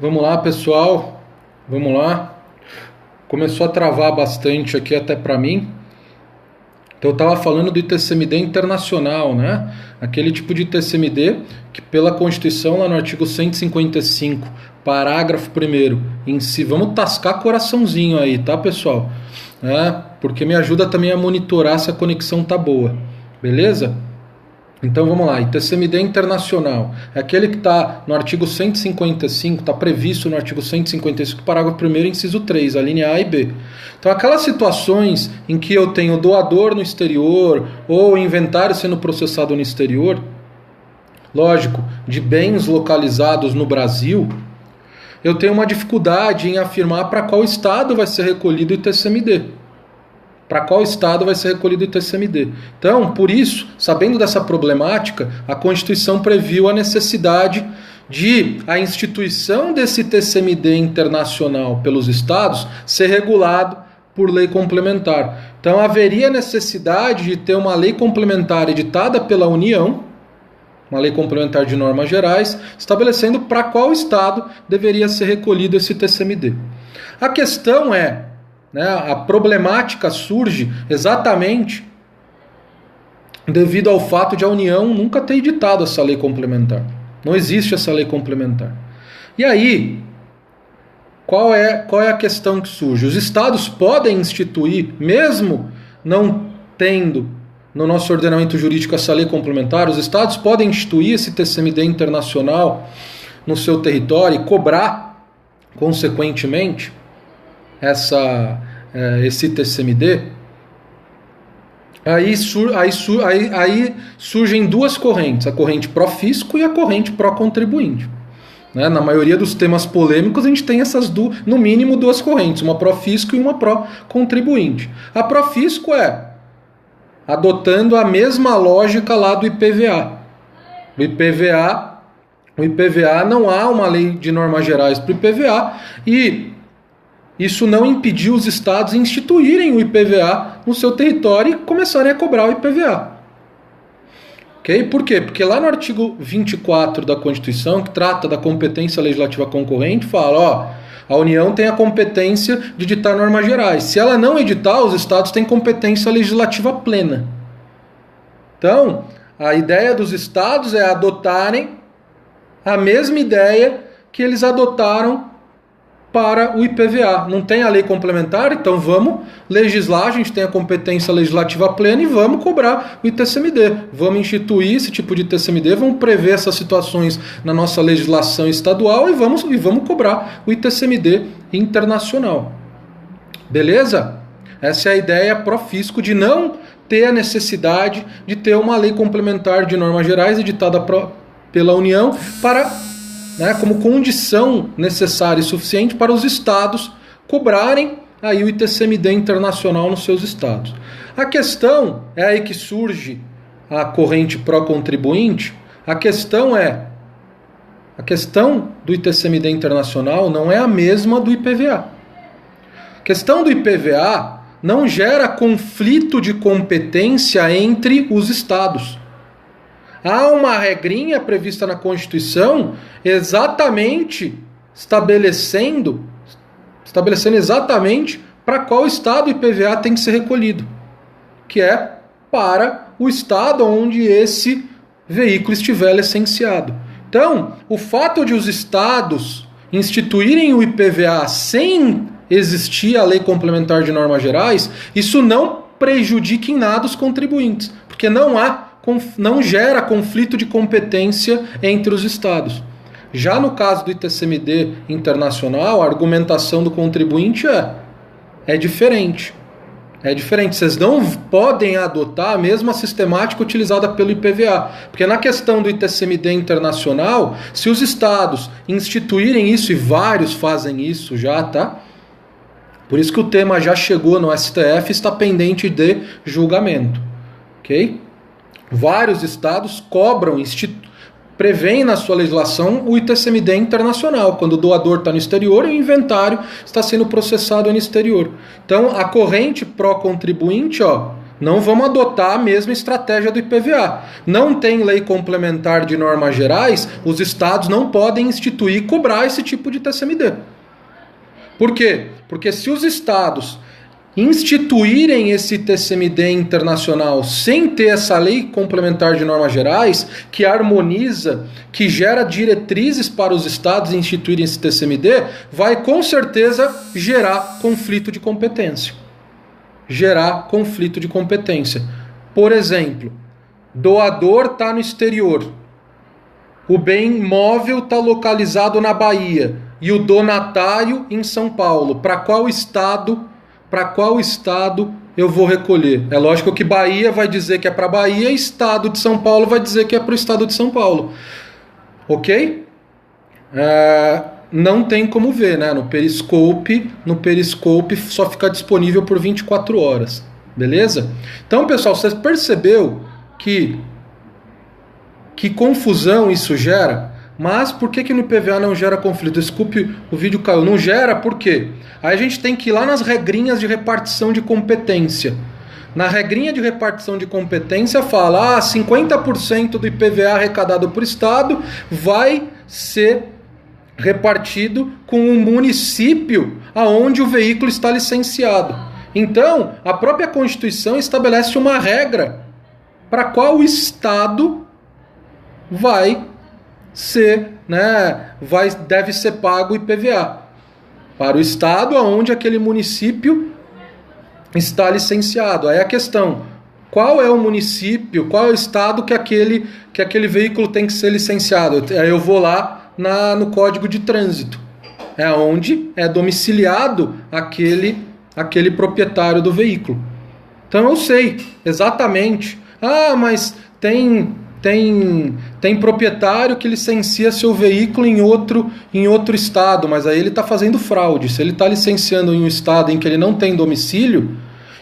Vamos lá, pessoal. Vamos lá. Começou a travar bastante aqui até para mim. Então eu estava falando do ITCMD internacional, né? Aquele tipo de ITCMD que pela Constituição, lá no artigo 155, parágrafo 1º, em si, vamos tascar coraçãozinho aí, tá, pessoal? Porque me ajuda também a monitorar se a conexão tá boa, beleza? Então vamos lá, ITCMD internacional, é aquele que está no artigo 155, está previsto no artigo 155, parágrafo 1º, inciso 3, a linha A e B. Então aquelas situações em que eu tenho doador no exterior ou inventário sendo processado no exterior, lógico, de bens localizados no Brasil, eu tenho uma dificuldade em afirmar para qual estado vai ser recolhido o ITCMD. Para qual estado vai ser recolhido o ITCMD. Então, por isso, sabendo dessa problemática, a Constituição previu a necessidade de a instituição desse ITCMD internacional pelos estados ser regulado por lei complementar. Então, haveria necessidade de ter uma lei complementar editada pela União, uma lei complementar de normas gerais, estabelecendo para qual estado deveria ser recolhido esse ITCMD. A questão é, a problemática surge exatamente devido ao fato de a União nunca ter editado essa lei complementar. Não existe essa lei complementar. E aí, qual é a questão que surge? Os estados podem instituir, mesmo não tendo no nosso ordenamento jurídico essa lei complementar, os estados podem instituir esse TCMD internacional no seu território e cobrar, consequentemente, esse TCMD. Aí surgem duas correntes, a corrente pró-fisco e a corrente pró-contribuinte. Na maioria dos temas polêmicos a gente tem no mínimo duas correntes, uma pró-fisco e uma pró-contribuinte. A pró-fisco é adotando a mesma lógica lá do IPVA. O IPVA não há uma lei de normas gerais para o IPVA e isso não impediu os estados instituírem o IPVA no seu território e começarem a cobrar o IPVA. Okay? Por quê? Porque lá no artigo 24 da Constituição, que trata da competência legislativa concorrente, fala, a União tem a competência de editar normas gerais. Se ela não editar, os estados têm competência legislativa plena. Então, a ideia dos estados é adotarem a mesma ideia que eles adotaram para o IPVA. Não tem a lei complementar, então vamos legislar, a gente tem a competência legislativa plena e vamos cobrar o ITCMD. Vamos instituir esse tipo de ITCMD, vamos prever essas situações na nossa legislação estadual e vamos cobrar o ITCMD internacional. Beleza? Essa é a ideia pró-fisco de não ter a necessidade de ter uma lei complementar de normas gerais editada pela União como condição necessária e suficiente para os estados cobrarem aí o ITCMD internacional nos seus estados. A questão é aí que surge a corrente pró-contribuinte. A questão do ITCMD internacional não é a mesma do IPVA. A questão do IPVA não gera conflito de competência entre os estados. Há uma regrinha prevista na Constituição exatamente estabelecendo exatamente para qual estado o IPVA tem que ser recolhido, que é para o estado onde esse veículo estiver licenciado. Então, o fato de os estados instituírem o IPVA sem existir a lei complementar de normas gerais, isso não prejudica em nada os contribuintes, porque não gera conflito de competência entre os estados. Já no caso do ITCMD internacional, a argumentação do contribuinte é diferente. É diferente. Vocês não podem adotar a mesma sistemática utilizada pelo IPVA. Porque na questão do ITCMD internacional, se os estados instituírem isso, e vários fazem isso já, tá? Por isso que o tema já chegou no STF e está pendente de julgamento. Ok? Vários estados prevêem na sua legislação o ITCMD internacional, quando o doador está no exterior e o inventário está sendo processado no exterior. Então, a corrente pró-contribuinte Não vamos adotar a mesma estratégia do IPVA. Não tem lei complementar de normas gerais, os estados não podem instituir e cobrar esse tipo de TCMD. Por quê? Porque se os estados instituírem esse TCMD internacional sem ter essa lei complementar de normas gerais, que harmoniza, que gera diretrizes para os estados instituírem esse TCMD, vai com certeza gerar conflito de competência. Por exemplo, doador está no exterior, o bem móvel está localizado na Bahia e o donatário em São Paulo. Para qual estado eu vou recolher? É lógico que Bahia vai dizer que é para Bahia e estado de São Paulo vai dizer que é para o estado de São Paulo. Ok? Não tem como ver, né? No Periscope só fica disponível por 24 horas. Beleza? Então, pessoal, você percebeu que confusão isso gera? Mas por que no IPVA não gera conflito? Desculpe, o vídeo caiu. Não gera por quê? Aí a gente tem que ir lá nas regrinhas de repartição de competência. Na regrinha de repartição de competência fala 50% do IPVA arrecadado por estado vai ser repartido com o município aonde o veículo está licenciado. Então, a própria Constituição estabelece uma regra para qual o estado vai ser, deve ser pago o IPVA. Para o estado aonde aquele município está licenciado. Aí a questão, qual é o município, qual é o estado que aquele veículo tem que ser licenciado? Aí eu vou lá no Código de Trânsito. É onde é domiciliado aquele proprietário do veículo. Então eu sei exatamente. Mas tem proprietário que licencia seu veículo em outro estado, mas aí ele está fazendo fraude. Se ele está licenciando em um estado em que ele não tem domicílio,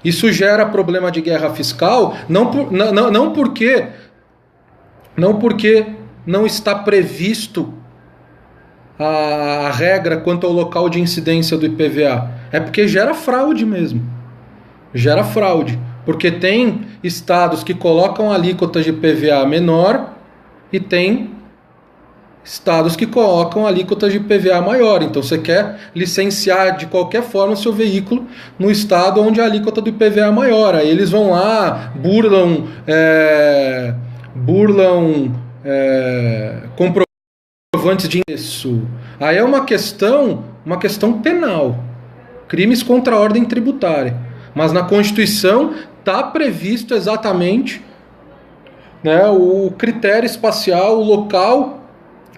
isso gera problema de guerra fiscal, não porque não está previsto a regra quanto ao local de incidência do IPVA. É porque gera fraude mesmo. Gera fraude. Porque tem estados que colocam alíquotas de IPVA menor e tem estados que colocam alíquotas de IPVA maior. Então você quer licenciar de qualquer forma o seu veículo no estado onde a alíquota do IPVA é maior. Aí eles vão lá, burlam comprovantes de endereço. Aí é uma questão penal. Crimes contra a ordem tributária. Mas na Constituição está previsto exatamente, o critério espacial, o local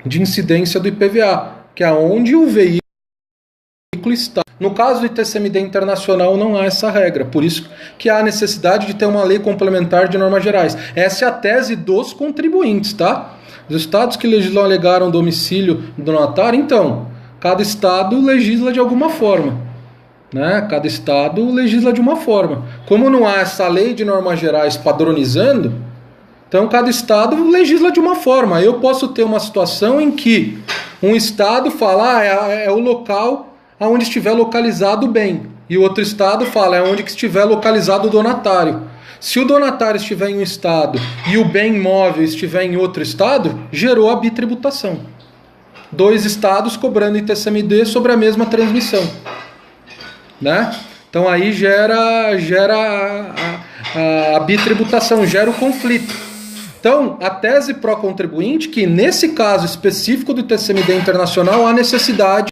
de incidência do IPVA, que é onde o veículo está. No caso do ITCMD internacional não há essa regra, por isso que há a necessidade de ter uma lei complementar de normas gerais. Essa é a tese dos contribuintes, tá? Os estados que legislam alegaram domicílio do donatário, então, cada estado legisla de alguma forma. Cada estado legisla de uma forma. Como não há essa lei de normas gerais padronizando, então cada estado legisla de uma forma. Eu posso ter uma situação em que um estado fala é o local onde estiver localizado o bem, e o outro estado fala é onde que estiver localizado o donatário. Se o donatário estiver em um estado e o bem imóvel estiver em outro estado, gerou a bitributação. 2 estados cobrando ITCMD sobre a mesma transmissão. Então aí gera a bitributação, gera o conflito. Então, a tese pró-contribuinte, que nesse caso específico do TCMD internacional, há necessidade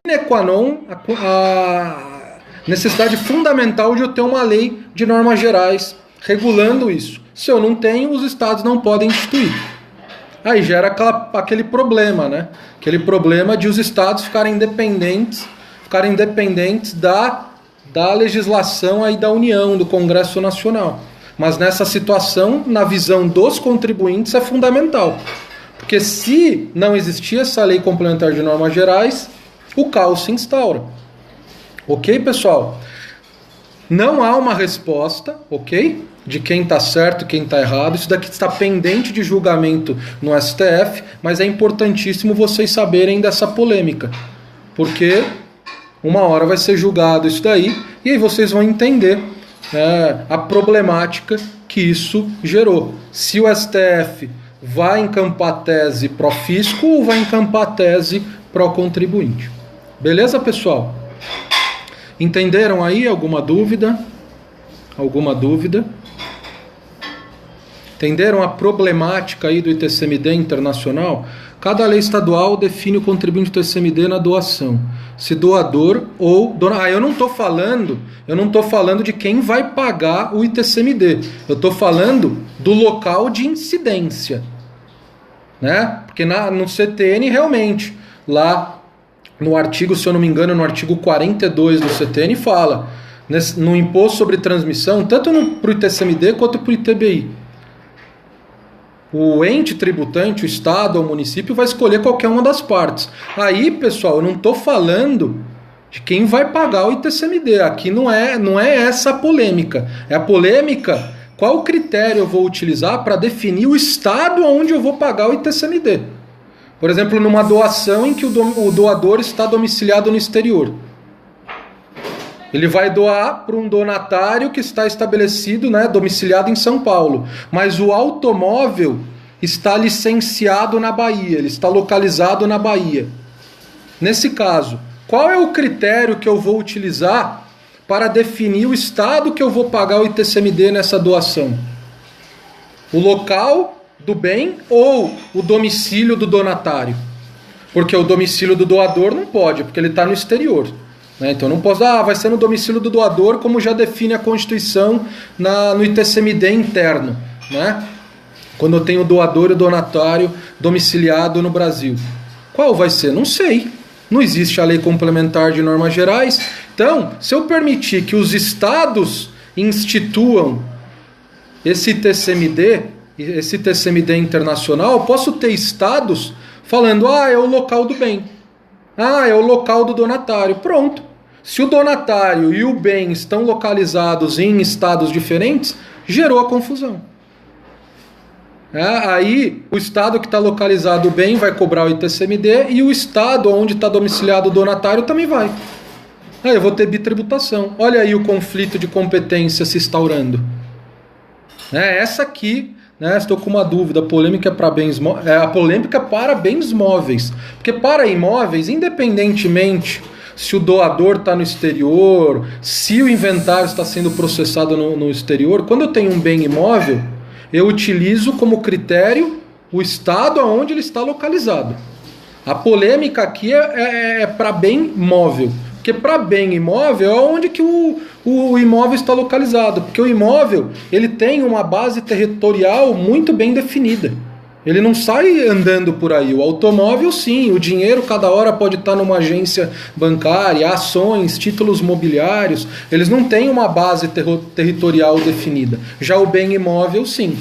a necessidade fundamental de eu ter uma lei de normas gerais regulando isso. Se eu não tenho, os estados não podem instituir. Aí gera aquele problema, aquele problema de os estados ficarem independentes da legislação aí da União, do Congresso Nacional. Mas nessa situação, na visão dos contribuintes, é fundamental. Porque se não existir essa lei complementar de normas gerais, o caos se instaura. Ok, pessoal? Não há uma resposta, ok? De quem está certo e quem está errado. Isso daqui está pendente de julgamento no STF, mas é importantíssimo vocês saberem dessa polêmica. Porque uma hora vai ser julgado isso daí, e aí vocês vão entender a problemática que isso gerou. Se o STF vai encampar tese pró-fisco ou vai encampar tese pró-contribuinte. Beleza, pessoal? Entenderam aí? Alguma dúvida? Alguma dúvida? Entenderam a problemática aí do ITCMD internacional? Cada lei estadual define o contribuinte do ITCMD na doação. Se doador ou dona... eu não estou falando de quem vai pagar o ITCMD. Eu estou falando do local de incidência, né? Porque no CTN realmente, lá no artigo, se eu não me engano, no artigo 42 do CTN fala no imposto sobre transmissão, tanto para o ITCMD quanto para o ITBI. O ente tributante, o Estado ou o município, vai escolher qualquer uma das partes. Aí, pessoal, eu não estou falando de quem vai pagar o ITCMD. Aqui não é essa a polêmica. É a polêmica, qual critério eu vou utilizar para definir o Estado onde eu vou pagar o ITCMD. Por exemplo, numa doação em que o doador está domiciliado no exterior. Ele vai doar para um donatário que está estabelecido, né, domiciliado em São Paulo. Mas o automóvel está licenciado na Bahia, ele está localizado na Bahia. Nesse caso, qual é o critério que eu vou utilizar para definir o estado que eu vou pagar o ITCMD nessa doação? O local do bem ou o domicílio do donatário? Porque o domicílio do doador não pode, porque ele está no exterior. Então não posso, vai ser no domicílio do doador, como já define a Constituição no ITCMD interno, né? Quando eu tenho o doador e o donatário domiciliado no Brasil. Qual vai ser? Não sei. Não existe a lei complementar de normas gerais. Então, se eu permitir que os estados instituam esse ITCMD internacional, eu posso ter estados falando, é o local do bem. É o local do donatário. Pronto. Se o donatário e o bem estão localizados em estados diferentes, gerou a confusão. Aí o estado que está localizado o bem vai cobrar o ITCMD e o estado onde está domiciliado o donatário também vai. Aí eu vou ter bitributação. Olha aí o conflito de competência se instaurando. Essa aqui... estou com uma dúvida, a polêmica para bens móveis, porque para imóveis, independentemente se o doador está no exterior, se o inventário está sendo processado no exterior, quando eu tenho um bem imóvel, eu utilizo como critério o estado onde ele está localizado. A polêmica aqui é para bem móvel, porque para bem imóvel é onde que o imóvel está localizado, porque o imóvel ele tem uma base territorial muito bem definida. Ele não sai andando por aí. O automóvel, sim, o dinheiro cada hora pode estar numa agência bancária, ações, títulos mobiliários, eles não têm uma base territorial definida. Já o bem imóvel, sim.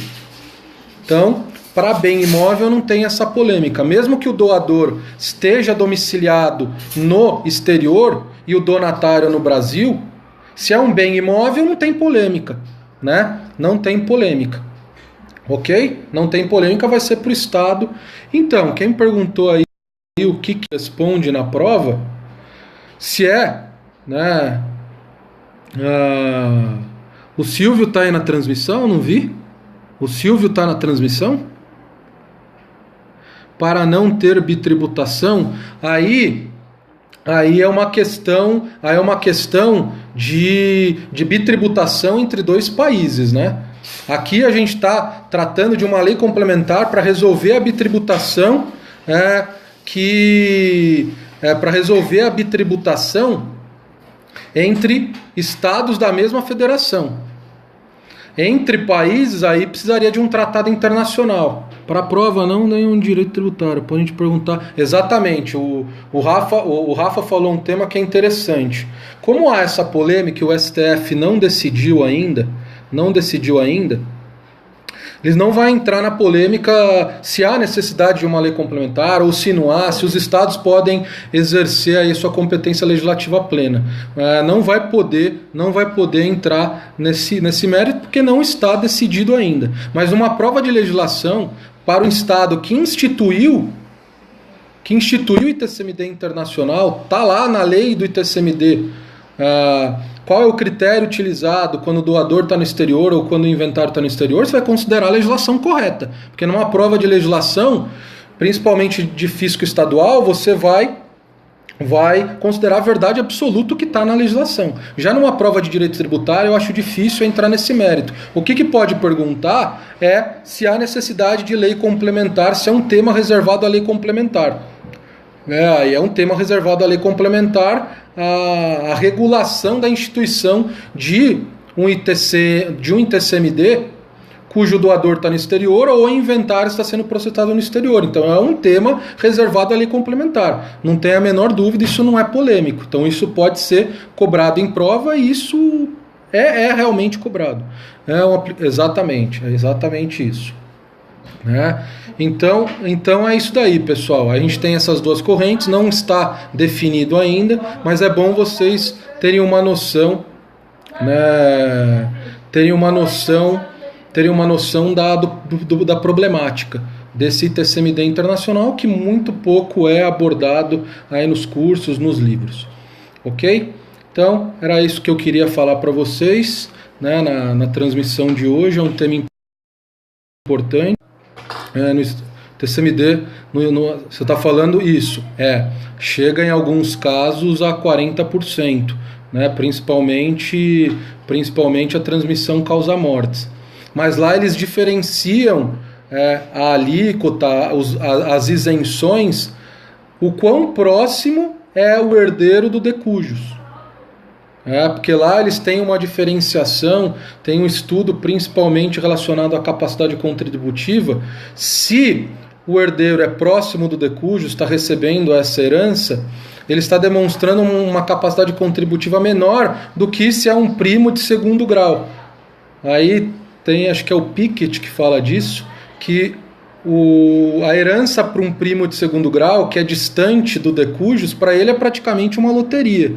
Então, para bem imóvel não tem essa polêmica. Mesmo que o doador esteja domiciliado no exterior e o donatário no Brasil, se é um bem imóvel, não tem polêmica, né? Não tem polêmica. Ok? Não tem polêmica, vai ser para o Estado. Então, quem perguntou aí o que responde na prova, se né? O Silvio está aí na transmissão, não vi? O Silvio está na transmissão? Para não ter bitributação, aí é uma questão de bitributação entre dois países, né? Aqui a gente está tratando de uma lei complementar para resolver a bitributação, para resolver a bitributação entre estados da mesma federação. Entre países, aí precisaria de um tratado internacional. Para a prova, não nenhum direito tributário. Pode a gente perguntar. Exatamente, o Rafa falou um tema que é interessante. Como há essa polêmica e o STF não decidiu ainda, eles não vão entrar na polêmica se há necessidade de uma lei complementar ou se não há, se os estados podem exercer aí sua competência legislativa plena. Não vai poder entrar nesse mérito porque não está decidido ainda. Mas uma prova de legislação para o estado que instituiu o ITCMD internacional, está lá na lei do ITCMD Qual é o critério utilizado quando o doador está no exterior ou quando o inventário está no exterior? Você vai considerar a legislação correta. Porque numa prova de legislação, principalmente de fisco estadual, você vai considerar a verdade absoluta que está na legislação. Já numa prova de direito tributário, eu acho difícil entrar nesse mérito. O que pode perguntar é se há necessidade de lei complementar, se é um tema reservado à lei complementar. É um tema reservado à lei complementar, a regulação da instituição de um ITCMD cujo doador está no exterior ou o inventário está sendo processado no exterior. Então é um tema reservado à lei complementar. Não tem a menor dúvida, isso não é polêmico. Então isso pode ser cobrado em prova e isso é realmente cobrado. É exatamente isso. Né? Então é isso daí, pessoal. A gente tem essas duas correntes, não está definido ainda, mas é bom vocês terem uma noção, né? Terem uma noção da problemática desse ITCMD internacional, que muito pouco é abordado aí nos cursos, nos livros. Ok? Então, era isso que eu queria falar para vocês, né, na transmissão de hoje. É um tema importante. No ITCMD, você está falando isso. Chega em alguns casos a 40%, né, principalmente a transmissão causa mortes. Mas lá eles diferenciam a alíquota, as isenções, o quão próximo é o herdeiro do de cujus. Porque lá eles têm uma diferenciação, tem um estudo principalmente relacionado à capacidade contributiva. Se o herdeiro é próximo do de cujus, está recebendo essa herança, ele está demonstrando uma capacidade contributiva menor do que se é um primo de segundo grau. Aí tem, acho que é o Piketty que fala disso, que a herança para um primo de segundo grau, que é distante do de cujus, para ele é praticamente uma loteria.